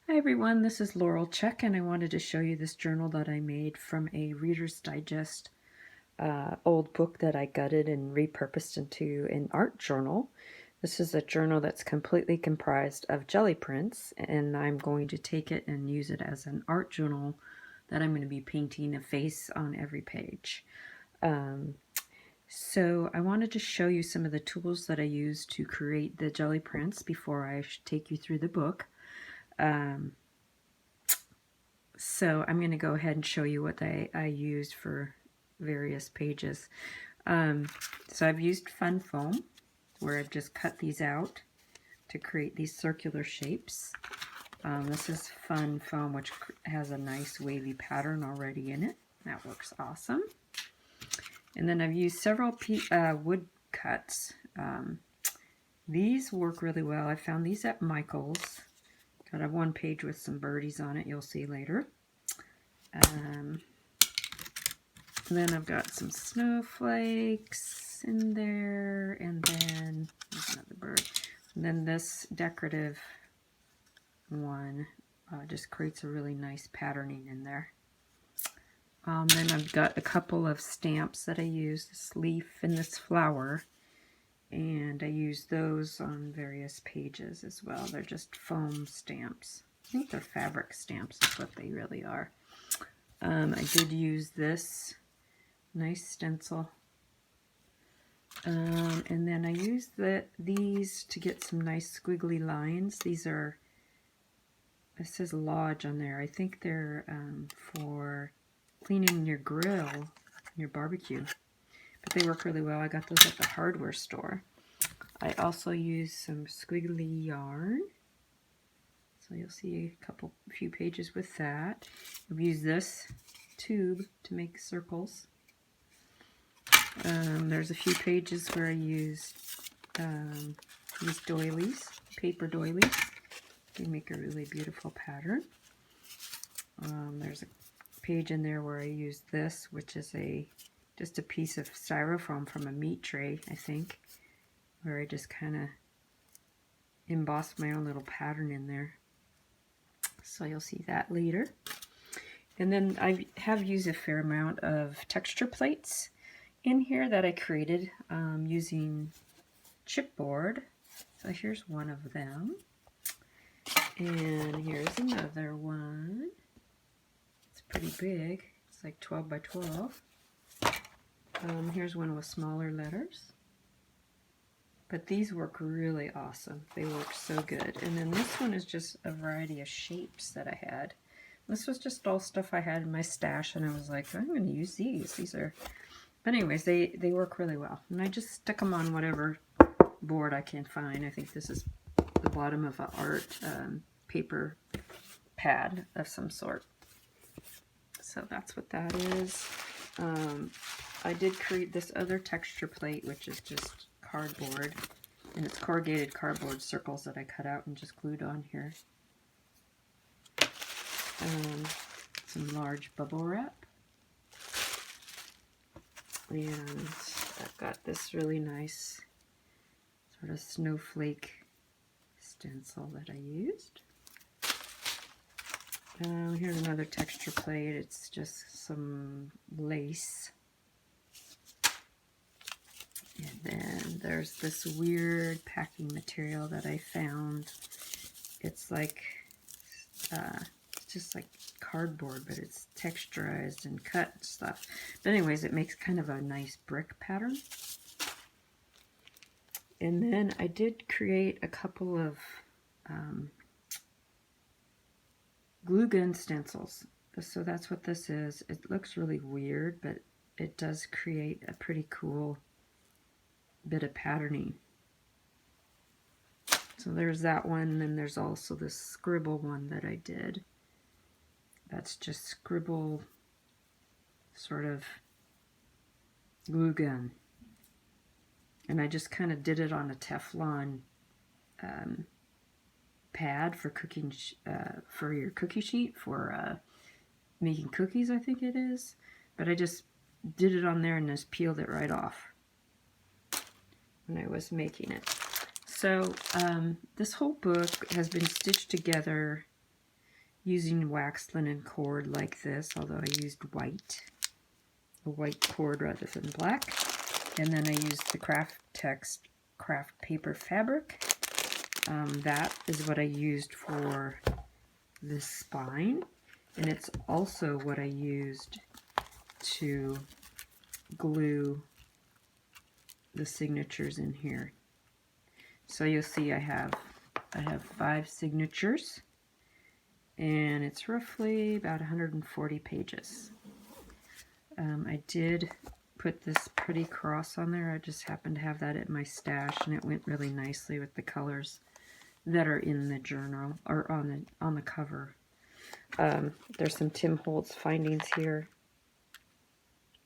Hi everyone, this is Laurel Check, and I wanted to show you this journal that I made from a Reader's Digest old book that I gutted and repurposed into an art journal. This is a journal that's completely comprised of jelly prints, and I'm going to take it and use it as an art journal that I'm going to be painting a face on every page. So I wanted to show you some of the tools that I used to create the jelly prints before I take you through the book. So I'm going to go ahead and show you what I used for various pages. So I've used fun foam, where I've just cut these out to create these circular shapes. This is fun foam, which has a nice wavy pattern already in it. That works awesome. And then I've used several wood cuts. These work really well. I found these at Michael's. Got a one page with some birdies on it, you'll see later. Then I've got some snowflakes in there, and then there's another bird. And then this decorative one just creates a really nice patterning in there. Then I've got a couple of stamps that I use, this leaf and this flower, and I use those on various pages as well. They're just foam stamps. I think they're fabric stamps is what they really are. I did use this nice stencil. And then I used these to get some nice squiggly lines. These are, it says Lodge on there. I think they're for cleaning your grill, your barbecue. But they work really well. I got those at the hardware store. I also used some squiggly yarn. So you'll see a few pages with that. I've used this tube to make circles. There's a few pages where I used these doilies, paper doilies. They make a really beautiful pattern. There's a page in there where I used this, which is just a piece of styrofoam from a meat tray, I think, where I just kind of embossed my own little pattern in there. So you'll see that later. And then I have used a fair amount of texture plates in here that I created using chipboard. So here's one of them. And here's another one. It's pretty big. It's like 12 by 12. Here's one with smaller letters. But these work really awesome. They work so good. And then this one is just a variety of shapes that I had. This was just all stuff I had in my stash, and I was like, I'm going to use these. These are... But anyways, they work really well. And I just stick them on whatever board I can find. I think this is the bottom of an art paper pad of some sort. So that's what that is. I did create this other texture plate, which is just cardboard. And it's corrugated cardboard circles that I cut out and just glued on here. Some large bubble wrap. And I've got this really nice sort of snowflake stencil that I used. Here's another texture plate. It's just some lace. And then there's this weird packing material that I found. It's like, it's just like cardboard, but it's texturized and cut and stuff. But anyways, it makes kind of a nice brick pattern. And then I did create a couple of glue gun stencils. So that's what this is. It looks really weird, but it does create a pretty cool bit of patterning. So there's that one, and there's also this scribble one that I did. That's just scribble sort of glue gun. And I just kind of did it on a Teflon pad for cooking, for your cookie sheet, for making cookies, I think it is. But I just did it on there and just peeled it right off when I was making it. So this whole book has been stitched together using waxed linen cord like this, although I used a white cord rather than black. And then I used the craft paper fabric. That is what I used for this spine, and it's also what I used to glue the signatures in here. So you'll see I have 5 signatures, and it's roughly about 140 pages. I did put this pretty cross on there. I just happened to have that at my stash, and it went really nicely with the colors that are in the journal or on the cover. There's some Tim Holtz findings here.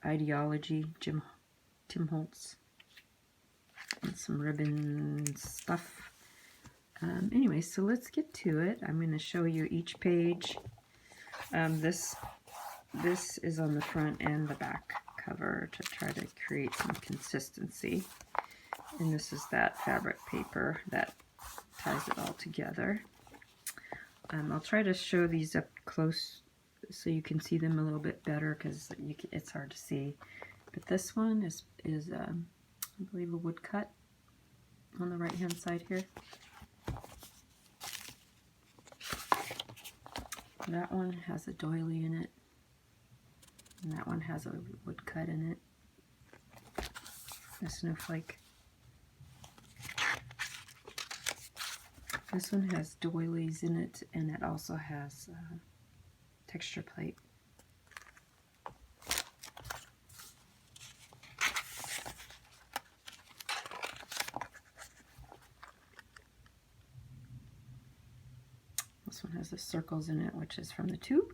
Ideology, Tim Holtz, and some ribbon stuff. Anyway, so let's get to it. I'm going to show you each page. This is on the front and the back cover to try to create some consistency. And this is that fabric paper that ties it all together. I'll try to show these up close so you can see them a little bit better, because it's hard to see. But this one is I believe a woodcut on the right hand side here. That one has a doily in it, and that one has a woodcut in it, a snowflake. This one has doilies in it, and it also has texture plate. This one has the circles in it, which is from the tube.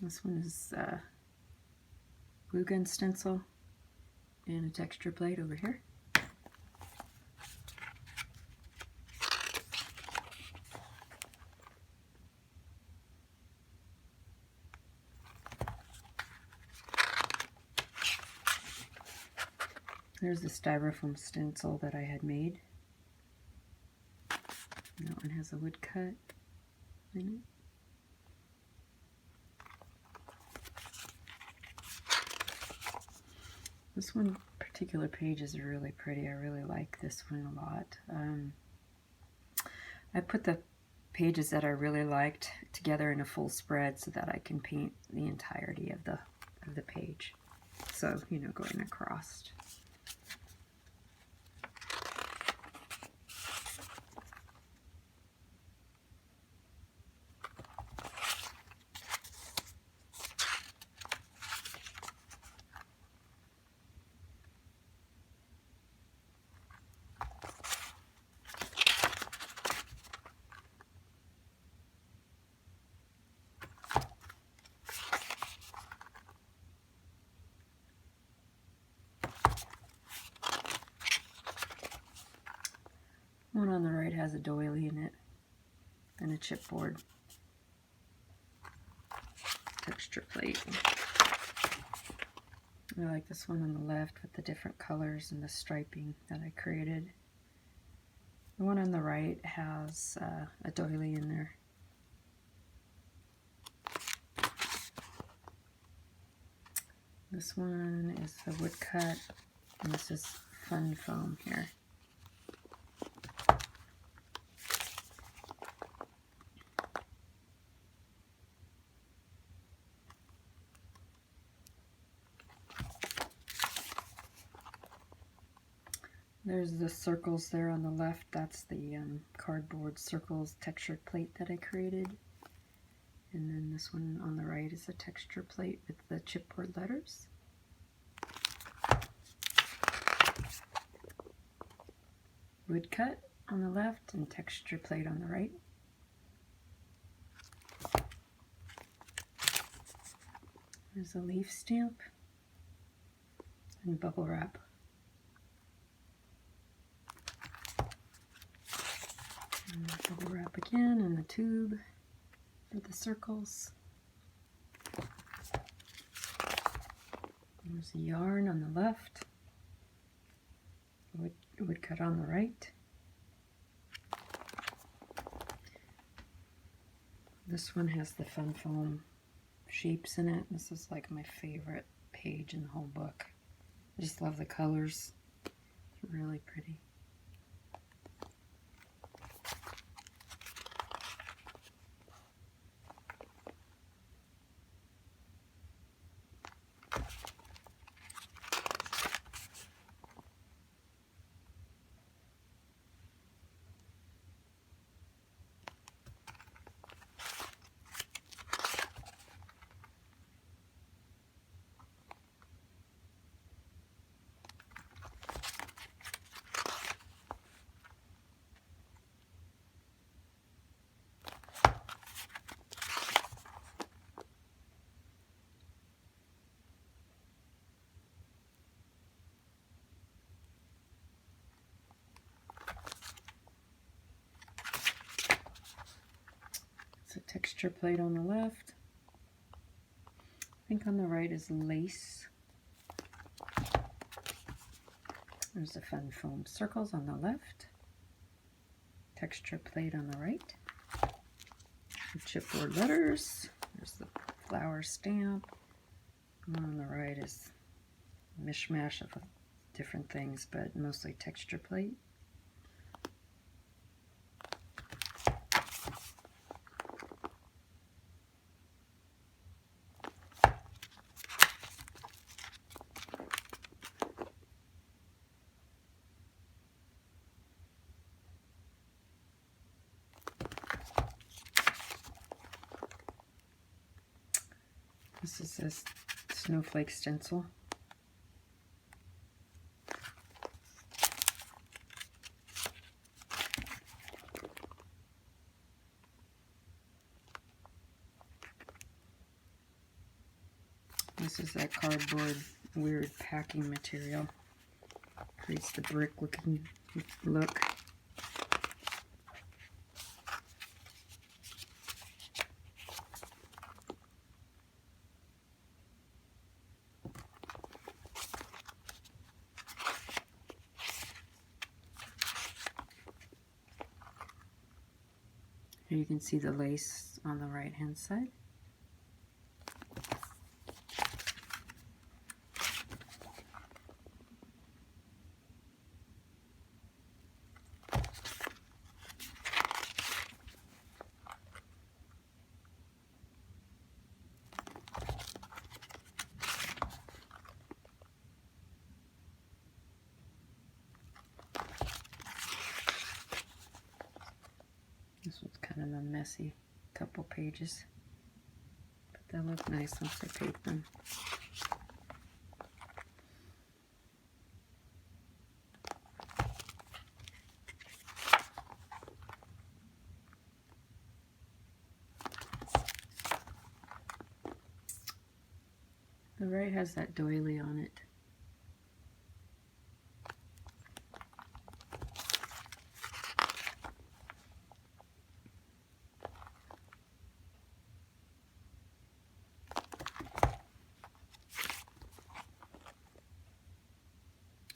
This one is glue gun stencil and a texture plate over here. There's the styrofoam stencil that I had made. And that one has a woodcut in it. This one particular page is really pretty. I really like this one a lot. I put the pages that I really liked together in a full spread so that I can paint the entirety of the page. So, you know, going across. One on the right has a doily in it and a chipboard texture plate. I like this one on the left with the different colors and the striping that I created. The one on the right has a doily in there. This one is the woodcut, and this is fun foam here. There's the circles there on the left. That's the cardboard circles textured plate that I created. And then this one on the right is a texture plate with the chipboard letters. Woodcut on the left and texture plate on the right. There's a leaf stamp and bubble wrap. And bubble wrap again, and the tube for the circles. There's a yarn on the left. woodcut on the right. This one has the fun foam shapes in it. This is like my favorite page in the whole book. I just love the colors. It's really pretty. A texture plate on the left. I think on the right is lace. There's the fun foam circles on the left. Texture plate on the right. The chipboard letters. There's the flower stamp. And on the right is a mishmash of different things, but mostly texture plate. This is a snowflake stencil. This is that cardboard weird packing material. Creates the brick looking look. Here you can see the lace on the right hand side. This one's kind of a messy couple pages, but they'll look nice once I paint them. The right has that doily on it.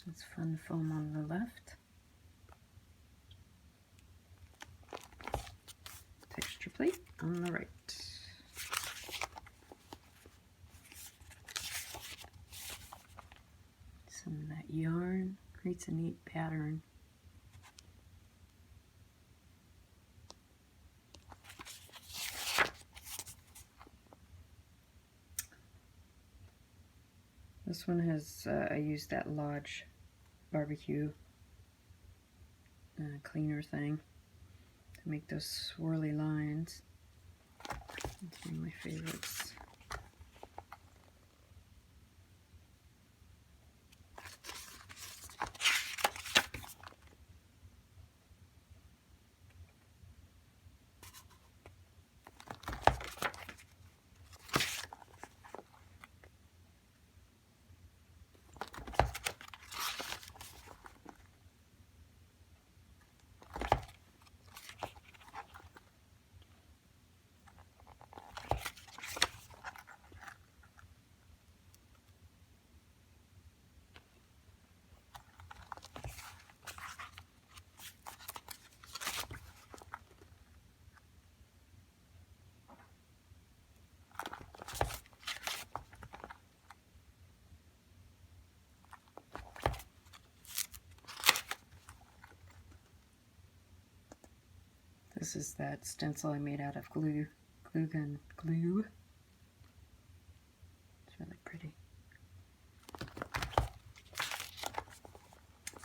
It's fun foam on the left. Texture plate on the right. Some of that yarn creates a neat pattern. This one has, I used that Lodge barbecue cleaner thing to make those swirly lines. It's one of my favorites. This is that stencil I made out of glue gun glue. It's really pretty.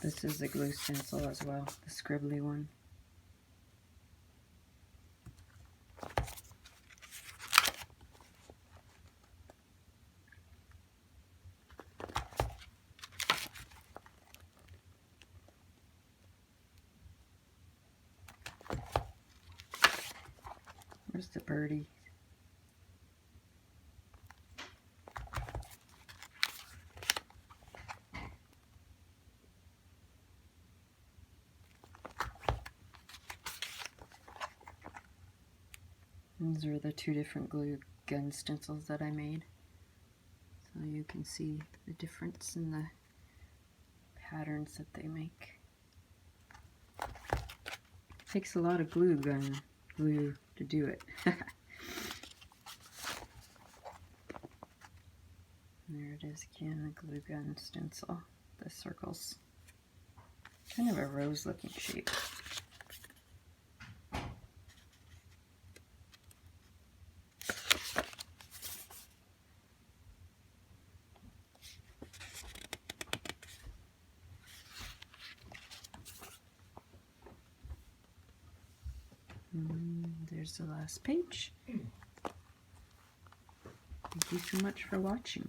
This is the glue stencil as well, the scribbly one. Where's the birdie? These are the two different glue gun stencils that I made. So you can see the difference in the patterns that they make. It takes a lot of glue to do it. There it is again, the glue gun stencil. The circles. Kind of a rose looking shape. There's the last page. Thank you so much for watching.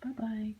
Bye-bye.